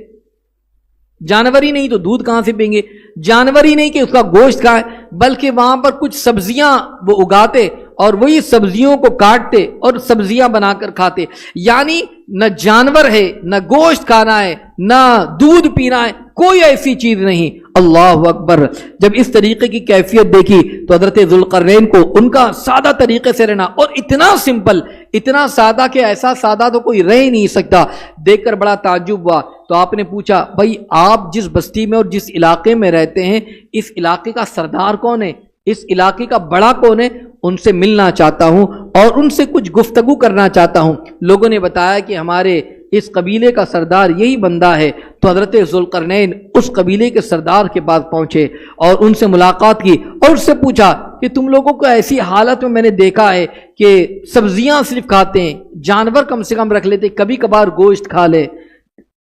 Speaker 1: جانور ہی نہیں تو دودھ کہاں سے پئیں گے، جانور ہی نہیں کہ اس کا گوشت کھائیں، بلکہ وہاں پر کچھ سبزیاں وہ اگاتے اور وہی سبزیوں کو کاٹتے اور سبزیاں بنا کر کھاتے. یعنی نہ جانور ہے، نہ گوشت کھانا ہے، نہ دودھ پینا ہے، کوئی ایسی چیز نہیں. اللہ اکبر. جب اس طریقے کی کیفیت دیکھی تو حضرت ذوالقرنین کو ان کا سادہ طریقے سے رہنا، اور اتنا سمپل، اتنا سادہ کہ ایسا سادہ تو کوئی رہ ہی نہیں سکتا، دیکھ کر بڑا تعجب ہوا. تو آپ نے پوچھا بھائی آپ جس بستی میں اور جس علاقے میں رہتے ہیں اس علاقے کا سردار کون ہے، اس علاقے کا بڑا کون ہے؟ ان سے ملنا چاہتا ہوں اور ان سے کچھ گفتگو کرنا چاہتا ہوں. لوگوں نے بتایا کہ ہمارے اس قبیلے کا سردار یہی بندہ ہے. تو حضرت ذوالقرنین اس قبیلے کے سردار کے پاس پہنچے اور ان سے ملاقات کی اور اس سے پوچھا کہ تم لوگوں کو ایسی حالت میں نے دیکھا ہے کہ سبزیاں صرف کھاتے ہیں، جانور کم سے کم رکھ لیتے، کبھی کبھار گوشت کھا لے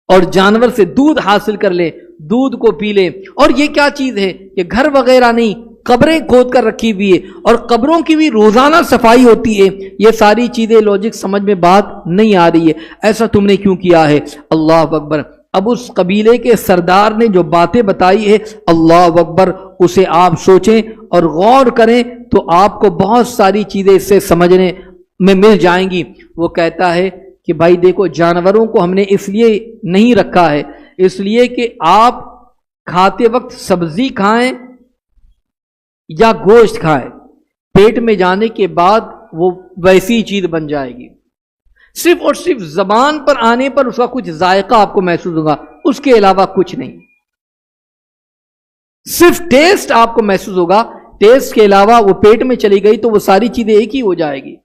Speaker 1: اور جانور سے دودھ حاصل کر لے، دودھ کو پی لے، اور یہ کیا چیز ہے کہ گھر وغیرہ نہیں، قبریں کھود کر رکھی ہوئی ہے اور قبروں کی بھی روزانہ صفائی ہوتی ہے. یہ ساری چیزیں لاجک سمجھ میں بات نہیں آ رہی ہے، ایسا تم نے کیوں کیا ہے؟ اللہ اکبر. اب اس قبیلے کے سردار نے جو باتیں بتائی ہے، اللہ اکبر، اسے آپ سوچیں اور غور کریں تو آپ کو بہت ساری چیزیں اس سے سمجھنے میں مل جائیں گی. وہ کہتا ہے کہ بھائی دیکھو، جانوروں کو ہم نے اس لیے نہیں رکھا ہے، اس لیے کہ آپ کھاتے وقت سبزی کھائیں یا گوشت کھائیں، پیٹ میں جانے کے بعد وہ ویسی چیز بن جائے گی. صرف اور صرف زبان پر آنے پر اس کا کچھ ذائقہ آپ کو محسوس ہوگا، اس کے علاوہ کچھ نہیں. صرف ٹیسٹ آپ کو محسوس ہوگا، ٹیسٹ کے علاوہ وہ پیٹ میں چلی گئی تو وہ ساری چیزیں ایک ہی ہو جائے گی.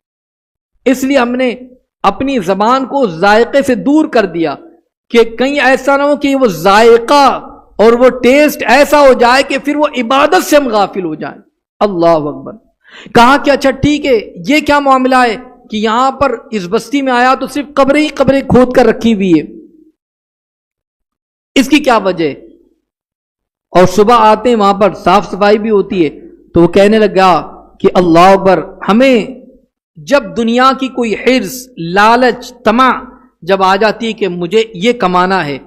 Speaker 1: اس لیے ہم نے اپنی زبان کو ذائقے سے دور کر دیا کہ کہیں ایسا نہ ہو کہ وہ ذائقہ اور وہ ٹیسٹ ایسا ہو جائے کہ پھر وہ عبادت سے ہم غافل ہو جائیں. اللہ اکبر. کہا کہ اچھا ٹھیک ہے، یہ کیا معاملہ ہے کہ یہاں پر اس بستی میں آیا تو صرف قبریں ہی قبریں کھود کر رکھی ہوئی ہے، اس کی کیا وجہ ہے؟ اور صبح آتے ہیں وہاں پر صاف صفائی بھی ہوتی ہے. تو وہ کہنے لگا کہ اللہ اکبر، ہمیں جب دنیا کی کوئی حرص، لالچ، طمع جب آ جاتی ہے کہ مجھے یہ کمانا ہے،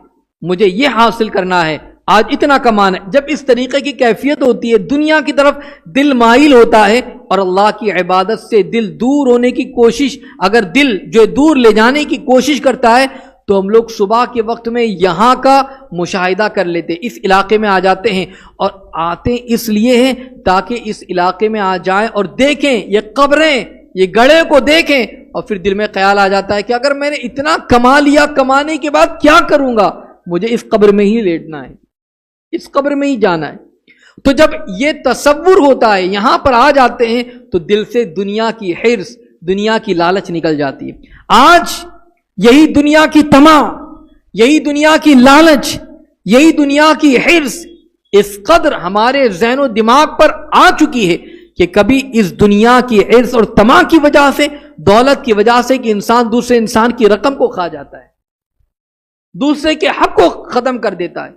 Speaker 1: مجھے یہ حاصل کرنا ہے، آج اتنا کمانا ہے، جب اس طریقے کی کیفیت ہوتی ہے، دنیا کی طرف دل مائل ہوتا ہے اور اللہ کی عبادت سے دل دور ہونے کی کوشش، اگر دل جو دور لے جانے کی کوشش کرتا ہے تو ہم لوگ صبح کے وقت میں یہاں کا مشاہدہ کر لیتے، اس علاقے میں آ جاتے ہیں، اور آتے اس لیے ہیں تاکہ اس علاقے میں آ جائیں اور دیکھیں یہ قبریں، یہ گڑھے کو دیکھیں، اور پھر دل میں خیال آ جاتا ہے کہ اگر میں نے اتنا کما لیا، کمانے کے بعد کیا کروں گا؟ مجھے اس قبر میں ہی لیٹنا ہے، اس قبر میں ہی جانا ہے. تو جب یہ تصور ہوتا ہے، یہاں پر آ جاتے ہیں تو دل سے دنیا کی حرص، دنیا کی لالچ نکل جاتی ہے. آج یہی دنیا کی طمع، یہی دنیا کی لالچ، یہی دنیا کی حرص اس قدر ہمارے ذہن و دماغ پر آ چکی ہے کہ کبھی اس دنیا کی عز اور طمع کی وجہ سے، دولت کی وجہ سے کہ انسان دوسرے انسان کی رقم کو کھا جاتا ہے، دوسرے کے حق کو ختم کر دیتا ہے،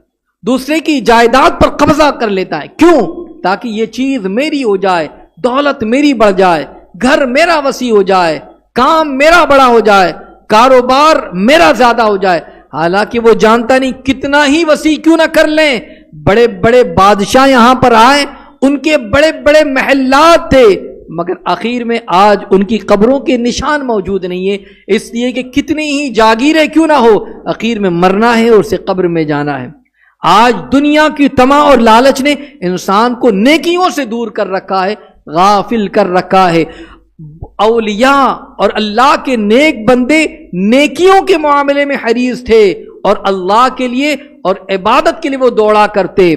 Speaker 1: دوسرے کی جائیداد پر قبضہ کر لیتا ہے. کیوں؟ تاکہ یہ چیز میری ہو جائے، دولت میری بڑھ جائے، گھر میرا وسیع ہو جائے، کام میرا بڑا ہو جائے، کاروبار میرا زیادہ ہو جائے. حالانکہ وہ جانتا نہیں کتنا ہی وسیع کیوں نہ کر لیں، بڑے بڑے بادشاہ یہاں پر آئے، ان کے بڑے بڑے محلات تھے، مگر آخر میں آج ان کی قبروں کے نشان موجود نہیں ہے، اس لیے کہ کتنی ہی جاگیریں کیوں نہ ہو، آخر میں مرنا ہے اور اسے قبر میں جانا ہے. آج دنیا کی طمع اور لالچ نے انسان کو نیکیوں سے دور کر رکھا ہے، غافل کر رکھا ہے. اولیاء اور اللہ کے نیک بندے نیکیوں کے معاملے میں حریص تھے اور اللہ کے لیے اور عبادت کے لیے وہ دوڑا کرتے،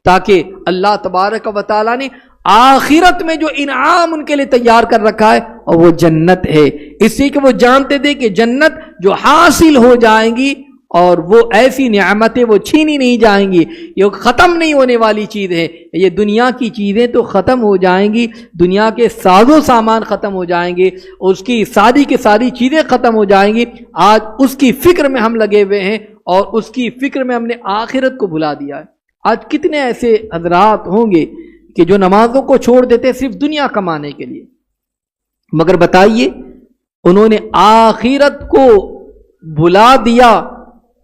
Speaker 1: تاکہ اللہ تبارک و تعالیٰ نے آخرت میں جو انعام ان کے لیے تیار کر رکھا ہے اور وہ جنت ہے. اس لیے کہ وہ جانتے تھے کہ جنت جو حاصل ہو جائیں گی اور وہ ایسی نعمتیں وہ چھینی نہیں جائیں گی، یہ ختم نہیں ہونے والی چیز ہے. یہ دنیا کی چیزیں تو ختم ہو جائیں گی، دنیا کے ساز و سامان ختم ہو جائیں گے، اس کی ساری کی ساری چیزیں ختم ہو جائیں گی. آج اس کی فکر میں ہم لگے ہوئے ہیں اور اس کی فکر میں ہم نے آخرت کو بھلا دیا ہے. آج کتنے ایسے حضرات ہوں گے کہ جو نمازوں کو چھوڑ دیتے صرف دنیا کمانے کے لیے، مگر بتائیے انہوں نے آخرت کو بھلا دیا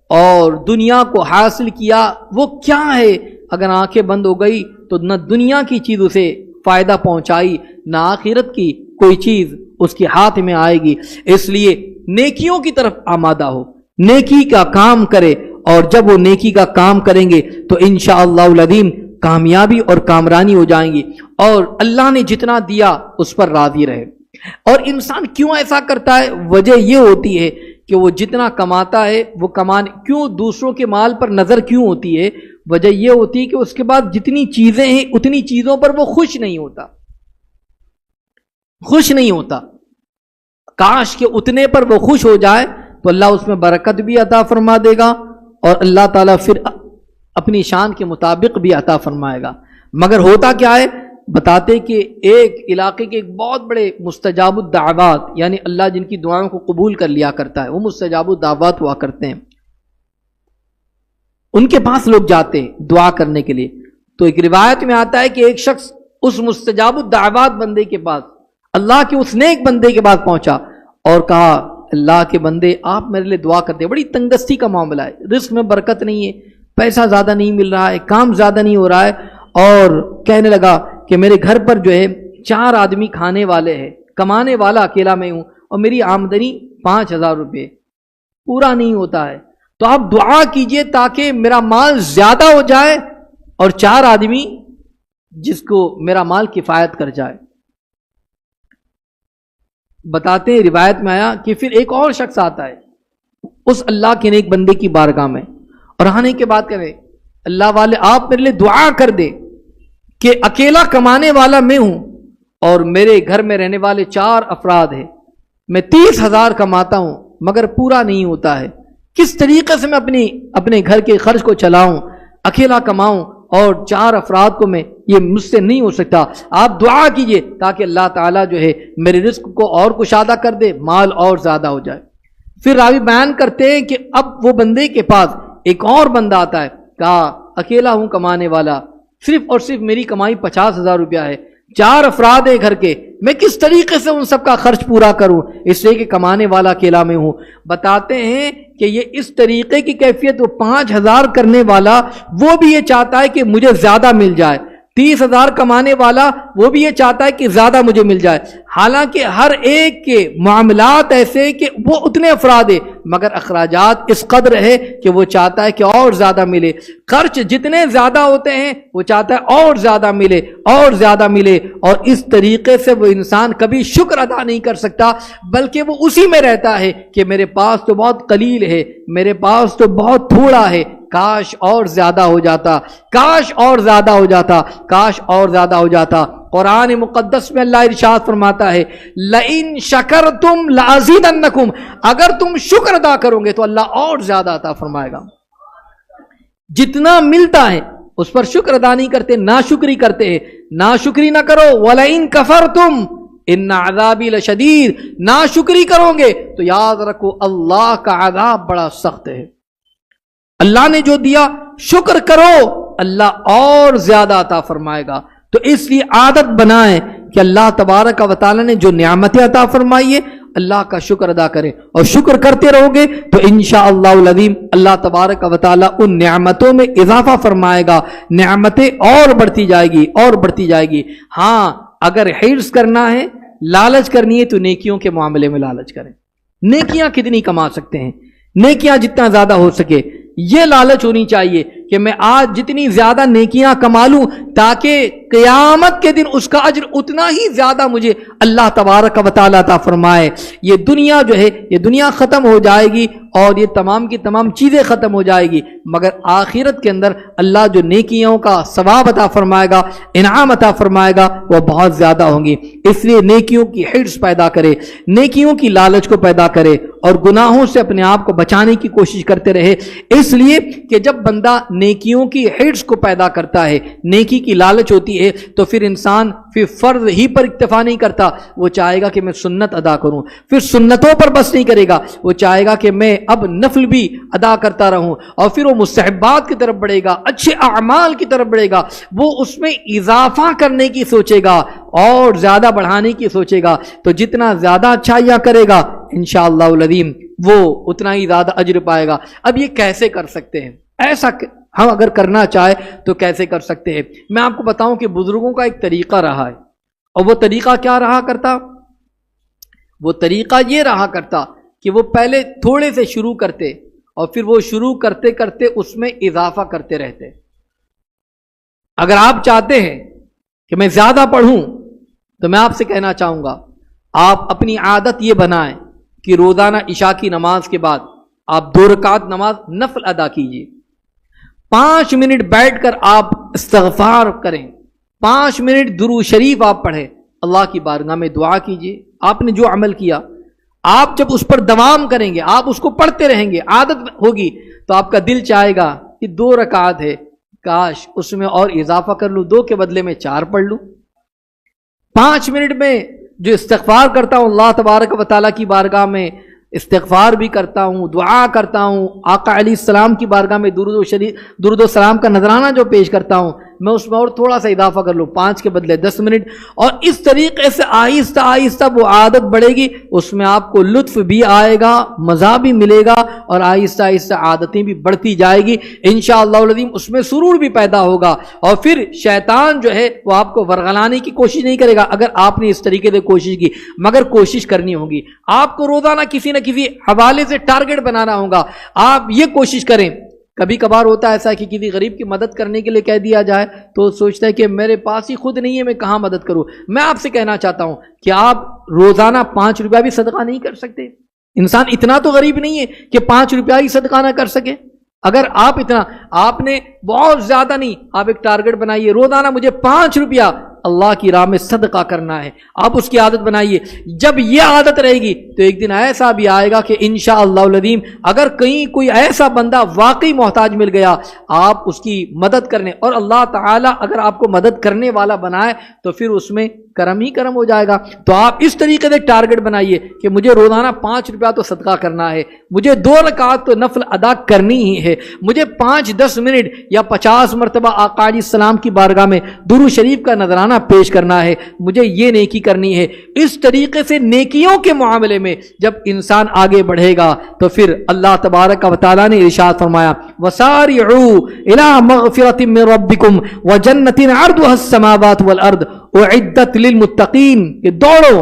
Speaker 1: اور دنیا کو حاصل کیا. وہ کیا ہے؟ اگر آنکھیں بند ہو گئی تو نہ دنیا کی چیز اسے فائدہ پہنچائی، نہ آخرت کی کوئی چیز اس کے ہاتھ میں آئے گی. اس لیے نیکیوں کی طرف آمادہ ہو، نیکی کا کام کرے، اور جب وہ نیکی کا کام کریں گے تو انشاءاللہ العظیم کامیابی اور کامرانی ہو جائیں گی، اور اللہ نے جتنا دیا اس پر راضی رہے. اور انسان کیوں ایسا کرتا ہے؟ وجہ یہ ہوتی ہے کہ وہ جتنا کماتا ہے وہ کیوں دوسروں کے مال پر نظر کیوں ہوتی ہے؟ وجہ یہ ہوتی ہے کہ اس کے بعد جتنی چیزیں ہیں اتنی چیزوں پر وہ خوش نہیں ہوتا. کاش کہ اتنے پر وہ خوش ہو جائے تو اللہ اس میں برکت بھی عطا فرما دے گا اور اللہ تعالیٰ پھر اپنی شان کے مطابق بھی عطا فرمائے گا. مگر ہوتا کیا ہے؟ بتاتے کہ ایک علاقے کے ایک بہت بڑے مستجاب الدعوات، یعنی اللہ جن کی دعاؤں کو قبول کر لیا کرتا ہے، وہ مستجاب الدعوات ہوا کرتے ہیں. ان کے پاس لوگ جاتے ہیں دعا کرنے کے لیے. تو ایک روایت میں آتا ہے کہ ایک شخص اس مستجاب الدعوات بندے کے پاس، اللہ کے اس نیک بندے کے پاس پہنچا اور کہا اللہ کے بندے آپ میرے لیے دعا کرتے. بڑی تنگستی کا معاملہ ہے، رزق میں برکت نہیں ہے، پیسہ زیادہ نہیں مل رہا ہے، کام زیادہ نہیں ہو رہا ہے. اور کہنے لگا کہ میرے گھر پر جو ہے 4 آدمی کھانے والے ہیں، کمانے والا اکیلا میں ہوں، اور میری آمدنی 5000 روپے، پورا نہیں ہوتا ہے. تو آپ دعا کیجئے تاکہ میرا مال زیادہ ہو جائے اور 4 آدمی جس کو میرا مال کفایت کر جائے. بتاتے ہیں روایت میں آیا کہ پھر ایک اور شخص آتا ہے اس اللہ کے نیک بندے کی بارگاہ میں، اور آنے کے بعد کہے اللہ والے آپ میرے لیے دعا کر دے کہ اکیلا کمانے والا میں ہوں اور میرے گھر میں رہنے والے 4 افراد ہیں، میں 30,000 کماتا ہوں مگر پورا نہیں ہوتا ہے. کس طریقے سے میں اپنے گھر کے خرچ کو چلاؤں، اکیلا کماؤں اور 4 افراد کو میں، یہ مجھ سے نہیں ہو سکتا. آپ دعا کیجئے تاکہ اللہ تعالیٰ جو ہے میرے رزق کو اور کشادہ کر دے، مال اور زیادہ ہو جائے. پھر راوی بیان کرتے ہیں کہ اب وہ بندے کے پاس ایک اور بندہ آتا ہے، کہا اکیلا ہوں کمانے والا، صرف اور صرف میری کمائی 50,000 روپیہ ہے، 4 افراد ہیں گھر کے، میں کس طریقے سے ان سب کا خرچ پورا کروں، اس لیے کہ کمانے والا اکیلا میں ہوں. بتاتے ہیں کہ یہ اس طریقے کی کیفیت، وہ 5,000 کرنے والا وہ بھی یہ چاہتا ہے کہ مجھے زیادہ مل جائے، 30,000 کمانے والا وہ بھی یہ چاہتا ہے کہ زیادہ مجھے مل جائے. حالانکہ ہر ایک کے معاملات ایسے کہ وہ اتنے افراد ہیں مگر اخراجات اس قدر ہے کہ وہ چاہتا ہے کہ اور زیادہ ملے. خرچ جتنے زیادہ ہوتے ہیں وہ چاہتا ہے اور زیادہ ملے اور زیادہ ملے، اور اس طریقے سے وہ انسان کبھی شکر ادا نہیں کر سکتا، بلکہ وہ اسی میں رہتا ہے کہ میرے پاس تو بہت قلیل ہے، میرے پاس تو بہت تھوڑا ہے، کاش اور زیادہ ہو جاتا، کاش اور زیادہ ہو جاتا، کاش اور زیادہ ہو جاتا. قرآن مقدس میں اللہ ارشاد فرماتا ہے لئن شکرتم لازیدنکم، اگر تم شکر ادا کرو گے تو اللہ اور زیادہ عطا فرمائے گا. جتنا ملتا ہے اس پر شکر ادا نہیں کرتے، ناشکری کرتے ہیں. ناشکری نہ کرو، وَلَئِن كَفَرْتُمْ إِنَّ عَذَابِي لَشَدِيدٌ، ناشکری کرو گے تو یاد رکھو اللہ کا عذاب بڑا سخت ہے۔ اللہ نے جو دیا شکر کرو، اللہ اور زیادہ عطا فرمائے گا۔ تو اس لیے عادت بنائیں کہ اللہ تبارک و تعالیٰ نے جو نعمتیں عطا فرمائی ہے اللہ کا شکر ادا کریں، اور شکر کرتے رہو گے تو انشاءاللہ العظیم اللہ تبارک و تعالیٰ ان نعمتوں میں اضافہ فرمائے گا، نعمتیں اور بڑھتی جائے گی اور بڑھتی جائے گی۔ ہاں اگر حرص کرنا ہے، لالچ کرنی ہے تو نیکیوں کے معاملے میں لالچ کریں۔ نیکیاں کتنی کما سکتے ہیں، نیکیاں جتنا زیادہ ہو سکے یہ لالچ ہونی چاہیے کہ میں آج جتنی زیادہ نیکیاں کما لوں تاکہ قیامت کے دن اس کا اجر اتنا ہی زیادہ مجھے اللہ تبارک و تعالیٰ عطا فرمائے۔ یہ دنیا جو ہے یہ دنیا ختم ہو جائے گی اور یہ تمام کی تمام چیزیں ختم ہو جائے گی، مگر آخرت کے اندر اللہ جو نیکیوں کا ثواب عطا فرمائے گا، انعام عطا فرمائے گا، وہ بہت زیادہ ہوں گی۔ اس لیے نیکیوں کی حرص پیدا کرے، نیکیوں کی لالچ کو پیدا کرے اور گناہوں سے اپنے آپ کو بچانے کی کوشش کرتے رہے، اس لیے کہ جب بندہ نیکیوں کی حرص کو پیدا کرتا ہے، نیکی کی لالچ ہوتی ہے، تو پھر انسان پھر فرض ہی پر اکتفا نہیں کرتا، وہ چاہے گا کہ میں سنت ادا کروں، پھر سنتوں پر بس نہیں کرے گا، وہ چاہے گا کہ میں اب نفل بھی ادا کرتا رہوں، اور پھر وہ مستحبات کی طرف بڑھے گا، اچھے اعمال کی طرف بڑھے گا، وہ اس میں اضافہ کرنے کی سوچے گا اور زیادہ بڑھانے کی سوچے گا۔ تو جتنا زیادہ اچھائیاں کرے گا انشاءاللہ العظیم وہ اتنا ہی زیادہ اجر پائے گا۔ اب یہ کیسے کر سکتے ہیں؟ ایسا ہم اگر کرنا چاہے تو کیسے کر سکتے ہیں؟ میں آپ کو بتاؤں کہ بزرگوں کا ایک طریقہ رہا ہے، اور وہ طریقہ کیا رہا کرتا؟ وہ طریقہ یہ رہا کرتا کہ وہ پہلے تھوڑے سے شروع کرتے اور پھر وہ شروع کرتے کرتے اس میں اضافہ کرتے رہتے۔ اگر آپ چاہتے ہیں کہ میں زیادہ پڑھوں تو میں آپ سے کہنا چاہوں گا آپ اپنی عادت یہ بنائیں کہ روزانہ عشاء کی نماز کے بعد آپ 2 رکعت نماز نفل ادا کیجیے، 5 منٹ بیٹھ کر آپ استغفار کریں، 5 منٹ درود شریف آپ پڑھیں، اللہ کی بارگاہ میں دعا کیجیے۔ آپ نے جو عمل کیا آپ جب اس پر دوام کریں گے، آپ اس کو پڑھتے رہیں گے، عادت ہوگی، تو آپ کا دل چاہے گا کہ 2 رکعت ہے، کاش اس میں اور اضافہ کر لوں، 2 کے بدلے میں 4 پڑھ لوں۔ 5 منٹ میں جو استغفار کرتا ہوں اللہ تبارک و تعالیٰ کی بارگاہ میں، استغفار بھی کرتا ہوں، دعا کرتا ہوں، آقا علیہ السلام کی بارگاہ میں درود و سلام کا نذرانہ جو پیش کرتا ہوں، میں اس میں اور تھوڑا سا اضافہ کر لوں، 5 کے بدلے 10 منٹ، اور اس طریقے سے آہستہ آہستہ وہ عادت بڑھے گی، اس میں آپ کو لطف بھی آئے گا، مزہ بھی ملے گا، اور آہستہ آہستہ عادتیں بھی بڑھتی جائے گی انشاءاللہ العظیم، اس میں سرور بھی پیدا ہوگا، اور پھر شیطان جو ہے وہ آپ کو ورغلانے کی کوشش نہیں کرے گا اگر آپ نے اس طریقے سے کوشش کی، مگر کوشش کرنی ہوگی، آپ کو روزانہ کسی نہ کسی حوالے سے ٹارگٹ بنانا ہوگا۔ آپ یہ کوشش کریں، کبھی کبھار ہوتا ہے ایسا کہ کسی غریب کی مدد کرنے کے لیے کہہ دیا جائے تو سوچتا ہے کہ میرے پاس ہی خود نہیں ہے، میں کہاں مدد کروں۔ میں آپ سے کہنا چاہتا ہوں کہ آپ روزانہ 5 روپیہ بھی صدقہ نہیں کر سکتے؟ انسان اتنا تو غریب نہیں ہے کہ 5 روپیہ ہی صدقہ نہ کر سکے۔ اگر آپ نے بہت زیادہ نہیں، آپ ایک ٹارگٹ بنائیے، روزانہ مجھے 5 روپیہ اللہ کی راہ میں صدقہ کرنا ہے، آپ اس کی عادت بنائیے۔ جب یہ عادت رہے گی تو ایک دن ایسا بھی آئے گا کہ انشاءاللہ العظیم اگر کہیں کوئی ایسا بندہ واقعی محتاج مل گیا، آپ اس کی مدد کرنے، اور اللہ تعالیٰ اگر آپ کو مدد کرنے والا بنائے تو پھر اس میں کرم ہی کرم ہو جائے گا۔ تو آپ اس طریقے سے ٹارگٹ بنائیے کہ مجھے روزانہ 5 روپیہ تو صدقہ کرنا ہے، مجھے 2 رکعت تو نفل ادا کرنی ہی ہے، مجھے 5-10 منٹ یا 50 مرتبہ آقا علیہ السلام کی بارگاہ میں درود شریف کا نذرانہ پیش کرنا ہے، مجھے یہ نیکی کرنی ہے۔ اس طریقے سے نیکیوں کے معاملے میں جب انسان آگے بڑھے گا تو پھر اللہ تبارک و تعالیٰ نے ارشاد فرمایا وَسَارِعُوا إِلَىٰ مَغْفِرَةٍ مِّن رَبِّكُمْ وَجَنَّةٍ عَرْضُهَا السَّمَاوَاتُ وَالْأَرْضُ أُعِدَّتْ لِلْمُتَّقِينَ، کہ دوڑو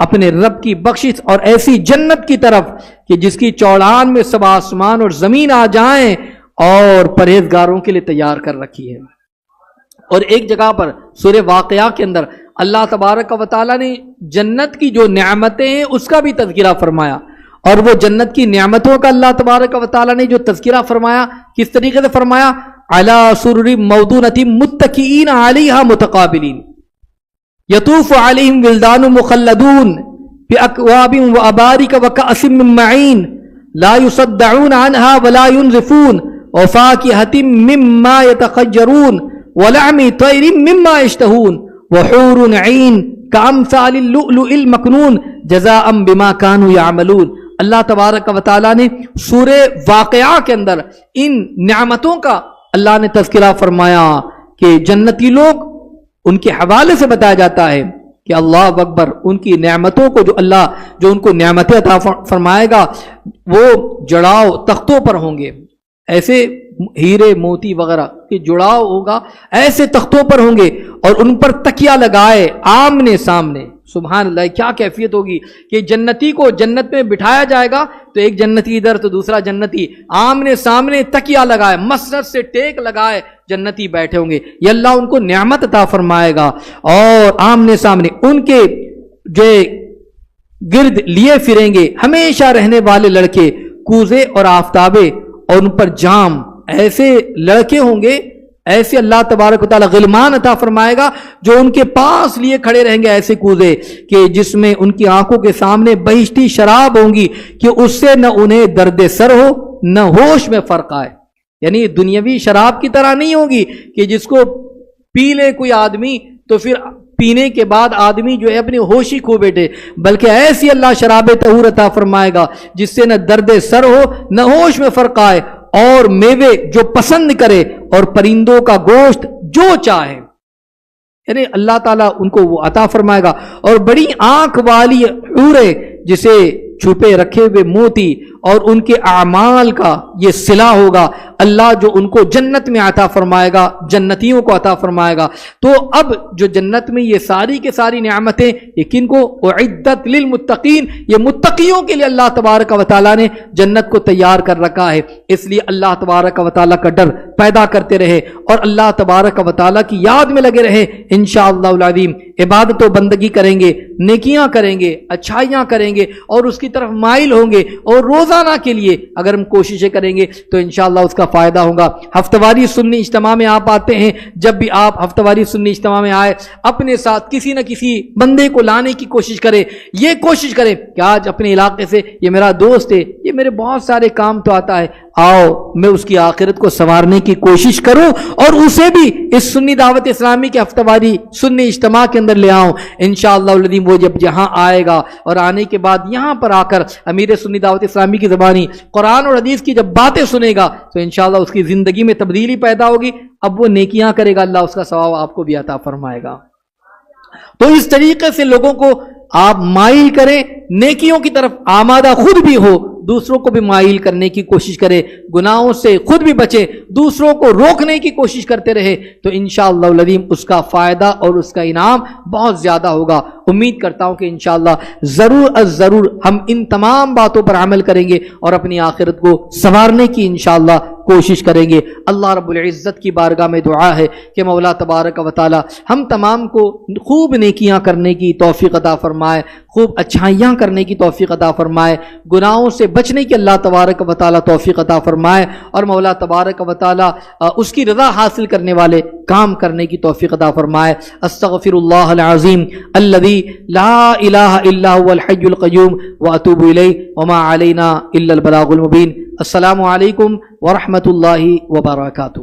Speaker 1: اپنے رب کی بخشش اور ایسی جنت کی طرف کہ جس کی چوڑان میں 7 آسمان اور زمین آ جائیں، اور پرہیزگاروں کے لیے تیار کر رکھی ہے۔ اور ایک جگہ پر سورہ واقعہ کے اندر اللہ تبارک و تعالیٰ نے جنت کی جو نعمتیں ہیں اس کا بھی تذکرہ فرمایا، اور وہ جنت کی نعمتوں کا اللہ تبارک و تعالیٰ نے جو تذکرہ فرمایا کس طریقے سے فرمایا، علی سرر موضونۃ متکئین علیہا متقابلین یطوف علیہم ولدان مخلدون بأکواب وأبارک وکأس من معین لا یصدعون عنہا ولا ینزفون وفاکہۃ مما یتخیرون وَلَحْمِ طَيْرٍ مِّمَّا يَشْتَهُونَ وحور عین کامثال اللؤلؤ المکنون جزاء بما كانوا يعملون۔ اللہ تبارک و تعالیٰ نے سورہ واقعہ کے اندر ان نعمتوں کا اللہ نے تذکرہ فرمایا کہ جنتی لوگ ان کے حوالے سے بتایا جاتا ہے کہ اللہ اکبر، ان کی نعمتوں کو جو ان کو نعمتیں عطا فرمائے گا وہ جڑاؤ تختوں پر ہوں گے، ایسے ہیرے موتی وغیرہ کے جڑاؤ ہوگا، ایسے تختوں پر ہوں گے اور ان پر تکیہ لگائے آمنے سامنے۔ سبحان اللہ، کیا کیفیت ہوگی کہ جنتی کو جنت میں بٹھایا جائے گا تو ایک جنتی ادھر تو دوسرا جنتی آمنے سامنے تکیہ لگائے، مسند سے ٹیک لگائے جنتی بیٹھے ہوں گے۔ یہ اللہ ان کو نعمت عطا فرمائے گا اور آمنے سامنے ان کے جو گرد لیے پھریں گے ہمیشہ رہنے والے لڑکے، کوزے اور آفتابے، اور ان پر جام، ایسے لڑکے ہوں گے، ایسے اللہ تبارک و تعالیٰ غلمان عطا فرمائے گا جو ان کے پاس لیے کھڑے رہیں گے، ایسے کوزے کہ جس میں ان کی آنکھوں کے سامنے بہشتی شراب ہوں گی کہ اس سے نہ انہیں درد سر ہو نہ ہوش میں فرق آئے۔ یعنی دنیاوی شراب کی طرح نہیں ہوگی کہ جس کو پی لے کوئی آدمی تو پھر پینے کے بعد آدمی جو ہے اپنی ہوش ہی کھو بیٹھے، بلکہ ایسی اللہ شراب طہور عطا فرمائے گا جس سے نہ درد سر ہو نہ ہوش میں فرق آئے، اور میوے جو پسند کرے اور پرندوں کا گوشت جو چاہے، یعنی اللہ تعالیٰ ان کو وہ عطا فرمائے گا۔ اور بڑی آنکھ والی حوریں جسے چھپے رکھے ہوئے موتی اور ان کے اعمال کا یہ صلہ ہوگا، اللہ جو ان کو جنت میں عطا فرمائے گا، جنتیوں کو عطا فرمائے گا۔ تو اب جو جنت میں یہ ساری کے ساری نعمتیں یہ کن کو؟ اعدت للمتقین، یہ متقیوں کے لیے اللہ تبارک و تعالیٰ نے جنت کو تیار کر رکھا ہے۔ اس لیے اللہ تبارک و تعالیٰ کا ڈر پیدا کرتے رہے اور اللہ تبارک و تعالیٰ کی یاد میں لگے رہے، انشاءاللہ العظیم عبادت و بندگی کریں گے، نیکیاں کریں گے، اچھائیاں کریں گے اور اس کی طرف مائل ہوں گے، اور روزانہ کے لیے اگر ہم کوششیں کریں گے تو انشاءاللہ اس کا فائدہ ہوگا۔ ہفتہ واری سنی اجتماع میں آپ آتے ہیں، جب بھی آپ ہفتہ واری سنی اجتماع میں آئے اپنے ساتھ کسی نہ کسی بندے کو لانے کی کوشش کریں، یہ کوشش کریں کہ آج اپنے علاقے سے یہ میرا دوست ہے، یہ میرے بہت سارے کام تو آتا ہے، آؤ میں اس کی آخرت کو سنوارنے کی کوشش کروں اور اسے بھی اس سنی دعوت اسلامی کے ہفتہ واری سنی اجتماع کے اندر لے آؤں۔ انشاءاللہ العظیم وہ جب یہاں آئے گا اور آنے کے بعد یہاں پر آ کر امیر سنی دعوت اسلامی کی زبانی قرآن اور حدیث کی جب باتیں سنے گا تو انشاءاللہ اس کی زندگی میں تبدیلی پیدا ہوگی، اب وہ نیکیاں کرے گا، اللہ اس کا ثواب آپ کو بھی عطا فرمائے گا۔ تو اس طریقے سے لوگوں کو آپ مائل کریں، نیکیوں کی طرف آمادہ خود بھی ہو، دوسروں کو بھی مائل کرنے کی کوشش کرے، گناہوں سے خود بھی بچے، دوسروں کو روکنے کی کوشش کرتے رہے، تو انشاءاللہ العظیم اس کا فائدہ اور اس کا انعام بہت زیادہ ہوگا۔ امید کرتا ہوں کہ انشاءاللہ ضرور از ضرور ہم ان تمام باتوں پر عمل کریں گے اور اپنی آخرت کو سنوارنے کی انشاءاللہ کوشش کریں گے۔ اللہ رب العزت کی بارگاہ میں دعا ہے کہ مولا تبارک و تعالی ہم تمام کو خوب نیکیاں کرنے کی توفیق عطا فرمائے، خوب اچھائیاں کرنے کی توفیق عطا فرمائے، گناہوں سے بچنے کی اللہ تبارک و تعالی توفیق عطا فرمائے، اور مولا تبارک و تعالی اس کی رضا حاصل کرنے والے کام کرنے کی توفیق عطا فرمائے۔ استغفر اللہ العظیم الذی لا الہ الا هو الحی القیوم واتوب الیہ وما علینا الا البلاغ المبین۔ السلام علیکم ورحمۃ اللہ وبرکاتہ۔